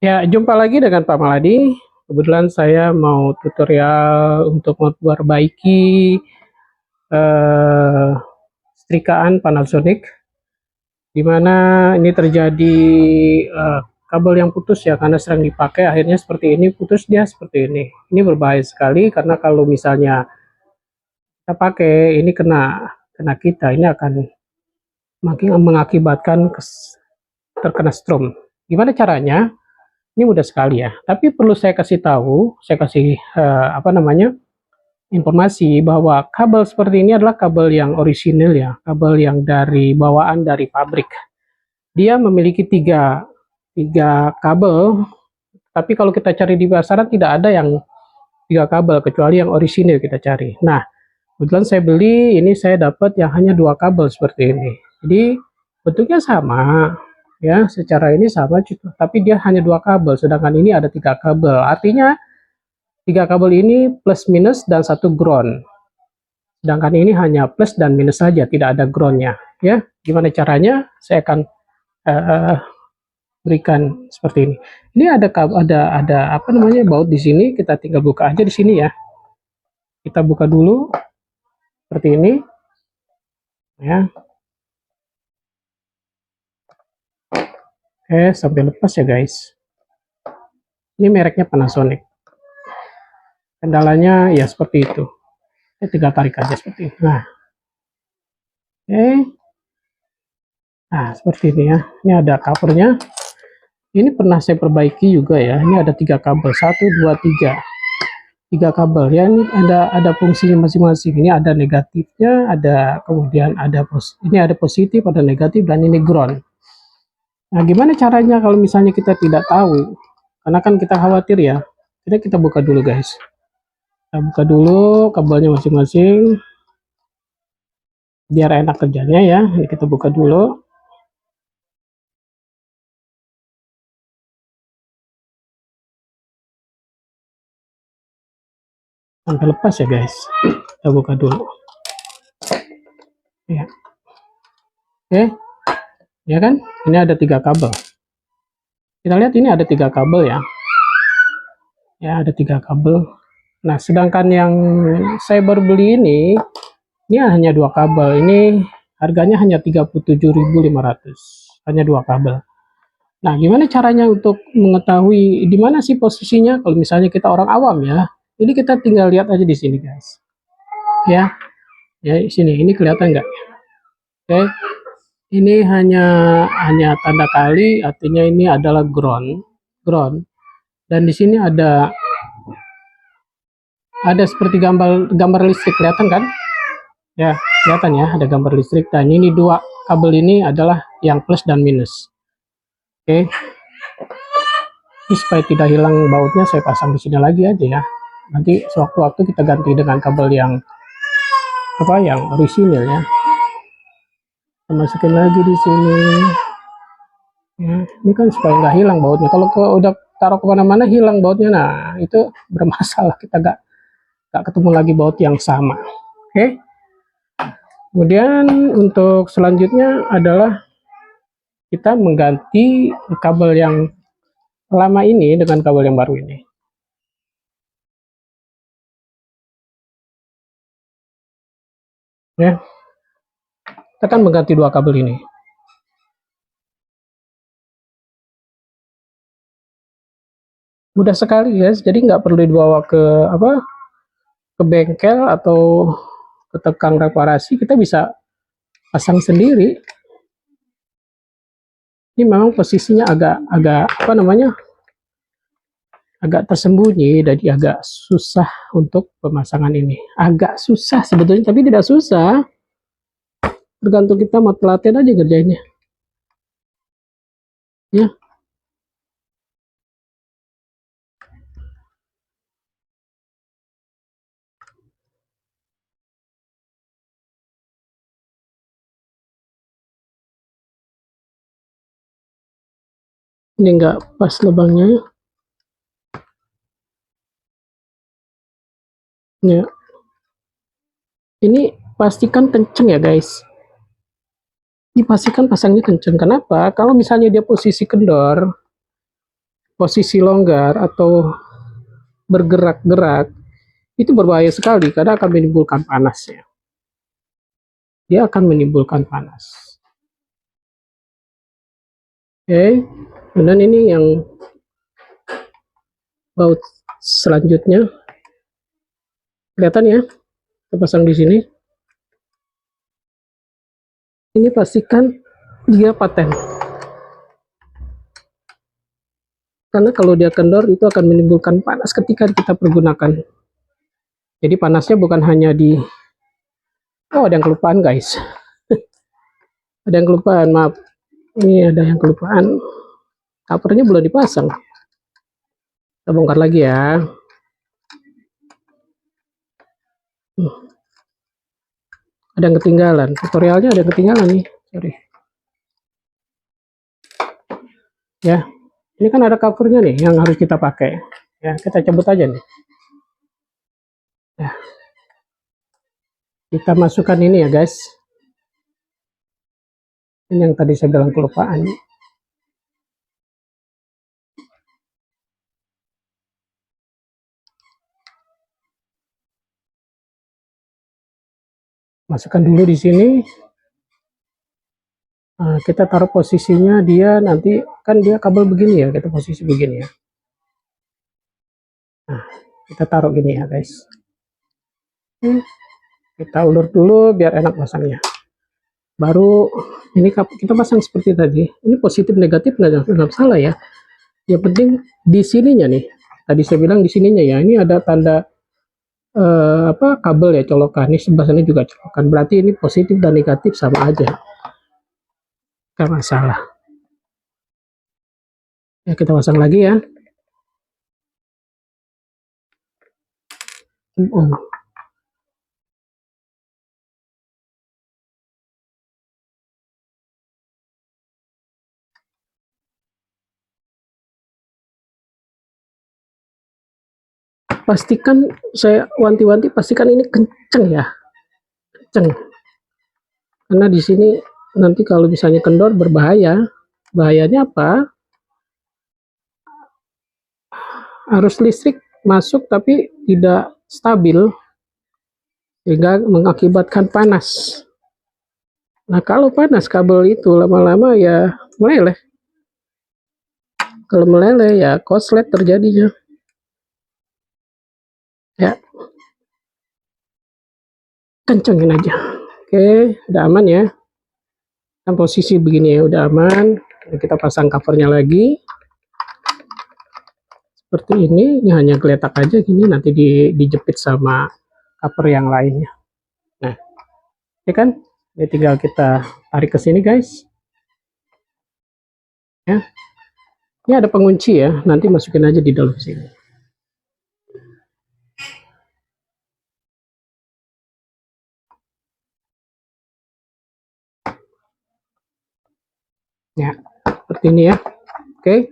Ya, jumpa lagi dengan Pak Maladi. Kebetulan saya mau tutorial untuk memperbaiki eh, setrikaan Panasonic, di mana ini terjadi kabel yang putus ya karena sering dipakai. Akhirnya seperti ini, putus dia seperti ini. Ini berbahaya sekali karena kalau misalnya kita pakai ini kena kena kita, ini akan makin mengakibatkan terkena strom. Gimana caranya? Ini mudah sekali ya. Tapi perlu saya kasih tahu, saya kasih informasi bahwa kabel seperti ini adalah kabel yang orisinil ya, kabel yang dari bawaan dari pabrik. Dia memiliki tiga kabel, tapi kalau kita cari di pasaran tidak ada yang tiga kabel kecuali yang orisinil kita cari. Nah, kebetulan saya beli ini, saya dapat yang hanya dua kabel seperti ini. Jadi bentuknya sama ya, secara ini sama, tapi dia hanya dua kabel, sedangkan ini ada tiga kabel. Artinya tiga kabel ini plus minus dan satu ground. Sedangkan ini hanya plus dan minus saja, tidak ada groundnya. Ya, gimana caranya? Saya akan uh, berikan seperti ini. Ini ada apa namanya baut di sini. Kita tinggal buka aja di sini ya. Kita buka dulu seperti ini. Ya, oke, sampai lepas ya guys. Ini mereknya Panasonic. Kendalanya ya seperti itu. Saya tinggal tarik aja seperti ini. Nah, oke. Nah, seperti ini ya. Ini ada covernya. Ini pernah saya perbaiki juga ya. Ini ada tiga kabel, satu, dua, tiga kabel ya. Ini ada fungsinya masing-masing. Ini ada negatifnya, ada kemudian ini ada positif, ada negatif, dan ini ground. Nah, gimana caranya kalau misalnya kita tidak tahu? Karena kan kita khawatir ya. Kita buka dulu guys. Kita buka dulu kabelnya masing-masing biar enak kerjanya ya. Ini kita buka dulu. Sampai lepas ya guys. Kita buka dulu. Ya. Oke. Ya kan? Ini ada tiga kabel. Kita lihat ini ada tiga kabel ya. Ya, ada tiga kabel. Nah, sedangkan yang saya baru beli ini hanya dua kabel. Ini harganya hanya 37.500. Hanya dua kabel. Nah, gimana caranya untuk mengetahui di mana sih posisinya kalau misalnya kita orang awam ya. Ini kita tinggal lihat aja di sini, guys. Ya. Ya, di sini. Ini kelihatan nggak? Oke. Ini hanya tanda kali, artinya ini adalah ground. Dan di sini ada seperti gambar listrik, kelihatan kan? Ya, kelihatan ya, ada gambar listrik. Dan ini dua kabel ini adalah yang plus dan minus. Oke. Ini supaya tidak hilang bautnya, saya pasang di sini lagi aja ya. Nanti sewaktu-waktu kita ganti dengan kabel yang orisinil ya. Kita masukin lagi di sini. Ya, ini kan supaya nggak hilang bautnya. Kalau udah taruh kemana-mana hilang bautnya, nah itu bermasalah. Kita nggak ketemu lagi baut yang sama. Oke. Kemudian untuk selanjutnya adalah kita mengganti kabel yang lama ini dengan kabel yang baru ini. Ya, kita akan mengganti dua kabel ini. Mudah sekali guys, jadi nggak perlu dibawa ke bengkel atau ke tukang reparasi, kita bisa pasang sendiri. Ini memang posisinya agak tersembunyi, jadi agak susah untuk pemasangan ini. Agak susah sebetulnya, tapi tidak susah. Tergantung kita mau telaten aja kerjanya. Ya. Ini enggak pas lubangnya. Ya. Ini pastikan kenceng ya guys. Ini pastikan pasangnya kenceng. Kenapa? Kalau misalnya dia posisi kendor, posisi longgar atau bergerak-gerak, itu berbahaya sekali karena akan menimbulkan panas ya. Dia akan menimbulkan panas. Oke, kemudian ini yang baut selanjutnya. Kelihatan ya, kita pasang di sini. Ini pastikan dia paten. Karena kalau dia kendor itu akan menimbulkan panas ketika kita pergunakan. Jadi panasnya bukan hanya di, oh ada yang kelupaan guys. Ada yang kelupaan, maaf. Ini ada yang kelupaan. Covernya belum dipasang. Kita bongkar lagi ya. Ada yang ketinggalan. Tutorialnya ada yang ketinggalan nih. Sorry. Ya, ini kan ada covernya nih yang harus kita pakai. Ya, kita cabut aja nih. Ya. Kita masukkan ini ya guys. Ini yang tadi saya bilang kelupaan. Masukkan dulu di sini. Nah, kita taruh posisinya dia nanti kan dia kabel begini ya, kita posisi begini ya. Nah, kita taruh gini ya guys. Kita ulur dulu biar enak pasangnya. Baru ini kita pasang seperti tadi. Ini positif negatif nggak salah ya. Yang penting di sininya nih. Tadi saya bilang di sininya ya. Ini ada tanda kabel ya, colokan. Ini sebelah sana juga colokan. Berarti ini positif dan negatif sama aja. Nggak masalah. Ya kita pasang lagi ya. Oh. Pastikan, saya wanti-wanti, pastikan ini kenceng ya, kenceng. Karena di sini nanti kalau misalnya kendor berbahaya. Bahayanya apa? Arus listrik masuk tapi tidak stabil sehingga mengakibatkan panas. Nah kalau panas kabel itu lama-lama ya meleleh. Kalau meleleh ya korslet terjadinya. Ya, kencengin aja. Oke, udah aman ya. Kan posisi begini ya, udah aman. Kita pasang covernya lagi. Seperti ini hanya geletak aja gini, nanti dijepit sama cover yang lainnya. Nah, ya kan? Ini tinggal kita tarik ke sini guys. Ya. Ini ada pengunci ya, nanti masukin aja di dalam sini. Ya, seperti ini ya. Oke.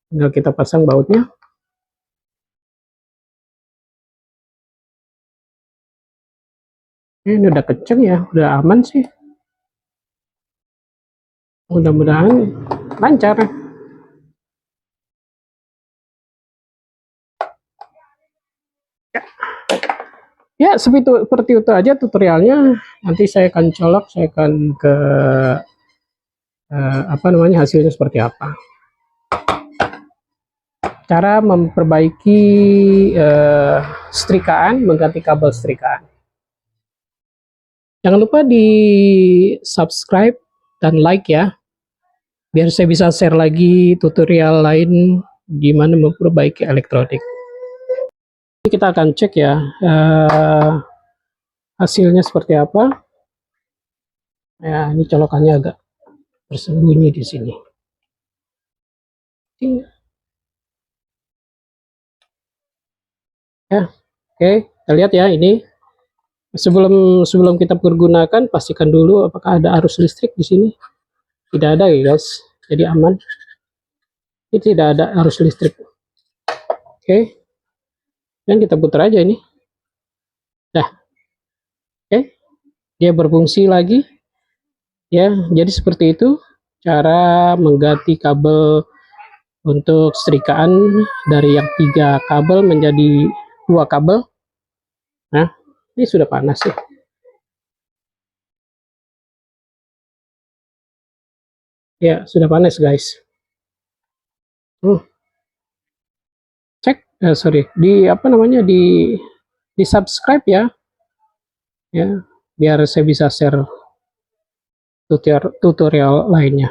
Tinggal kita pasang bautnya. Ini udah kenceng ya, udah aman sih. Mudah-mudahan lancar. Ya, seperti itu aja tutorialnya. Nanti saya akan colok, saya akan ke hasilnya seperti apa. Cara memperbaiki setrikaan, mengganti kabel setrikaan. Jangan lupa di subscribe dan like ya, biar saya bisa share lagi tutorial lain gimana memperbaiki elektronik. Ini kita akan cek ya hasilnya seperti apa. Ya, ini colokannya agak bersembunyi di sini. Ya, oke, kita lihat ya ini. Sebelum kita pergunakan, pastikan dulu apakah ada arus listrik di sini. Tidak ada ya guys, jadi aman. Ini tidak ada arus listrik. Oke, dan kita putar aja ini. Dah, oke, dia berfungsi lagi. Ya, jadi seperti itu cara mengganti kabel untuk setrikaan dari yang 3 kabel menjadi 2 kabel. Nah, ini sudah panas ya. Ya, sudah panas guys. Cek, sorry, di apa namanya, di subscribe ya, ya, biar saya bisa share tutorial lainnya.